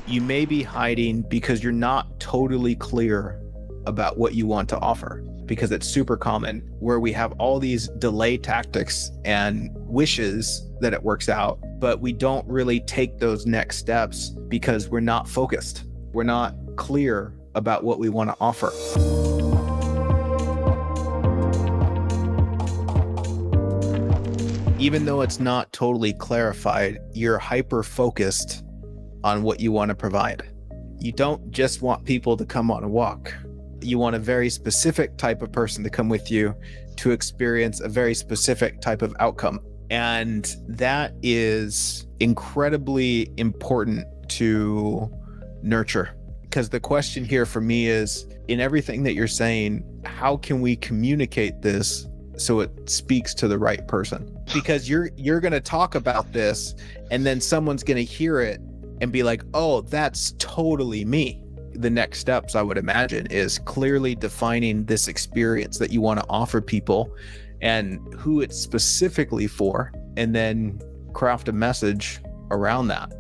You may be hiding because you're not totally clear about what you want to offer, because it's super common where we have all these delay tactics and wishes that it works out, but we don't really take those next steps because we're not focused. We're not clear about what we want to offer. Even though it's not totally clarified, you're hyper-focused on what you want to provide. You don't just want people to come on a walk. You want a very specific type of person to come with you to experience a very specific type of outcome. And that is incredibly important to nurture. Because the question here for me is, in everything that you're saying, how can we communicate this so it speaks to the right person? Because you're going to talk about this and then someone's going to hear it and be like, oh, that's totally me. The next steps, I would imagine, is clearly defining this experience that you want to offer people and who it's specifically for, and then craft a message around that.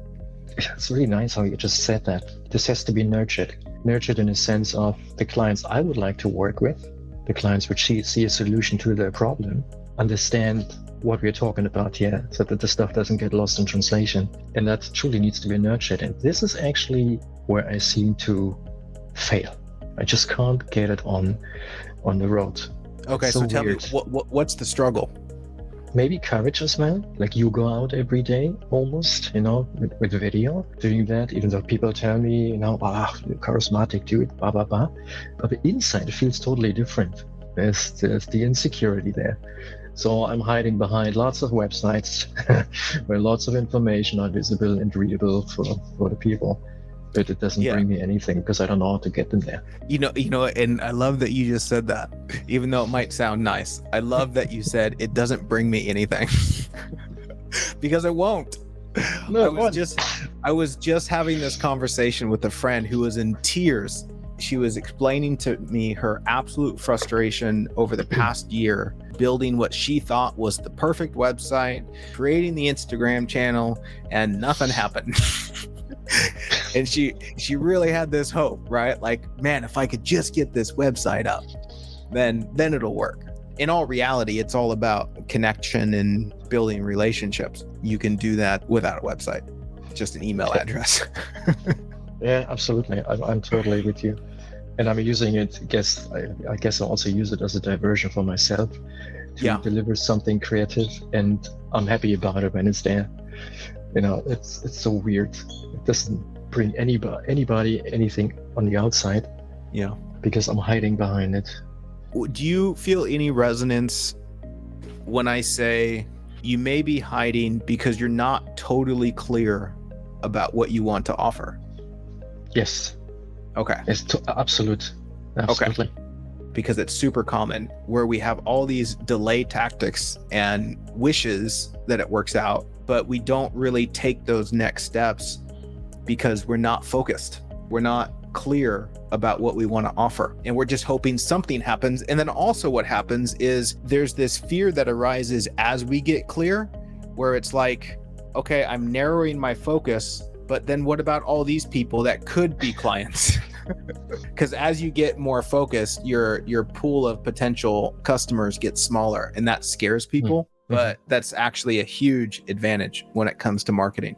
It's really nice how you just said that. This has to be nurtured in a sense of the clients I would like to work with, the clients which see a solution to their problem, understand what we're talking about here, so that the stuff doesn't get lost in translation. And that truly needs to be nurtured. And this is actually where I seem to fail. I just can't get it on the road. Okay, so tell me, what's the struggle? Maybe courage as well. Like, you go out every day almost, with video, doing that, even though people tell me, you're charismatic, dude, blah, blah, blah. But the inside feels totally different. There's the insecurity there. So I'm hiding behind lots of websites where lots of information are visible and readable for the people. But it doesn't bring me anything because I don't know how to get them there. And I love that you just said that, even though it might sound nice. I love that you said it doesn't bring me anything because it won't. No, I was just having this conversation with a friend who was in tears. She was explaining to me her absolute frustration over the past year, building what she thought was the perfect website, creating the Instagram channel, and nothing happened. And she really had this hope, right? Like, man, if I could just get this website up, then it'll work. In all reality, it's all about connection and building relationships. You can do that without a website, just an email address. Yeah, absolutely. I'm totally with you. And I'm using it, I guess I also use it as a diversion for myself to deliver something creative, and I'm happy about it when it's there. It's so weird. It doesn't bring anybody anything on the outside. Yeah. Because I'm hiding behind it. Do you feel any resonance when I say you may be hiding because you're not totally clear about what you want to offer? Yes. Okay. It's absolutely. Okay. Because it's super common where we have all these delay tactics and wishes that it works out, but we don't really take those next steps because we're not focused. We're not clear about what we want to offer. And we're just hoping something happens. And then also what happens is there's this fear that arises as we get clear, where it's like, okay, I'm narrowing my focus, but then what about all these people that could be clients? Because as you get more focused, your pool of potential customers gets smaller, and that scares people. But that's actually a huge advantage when it comes to marketing.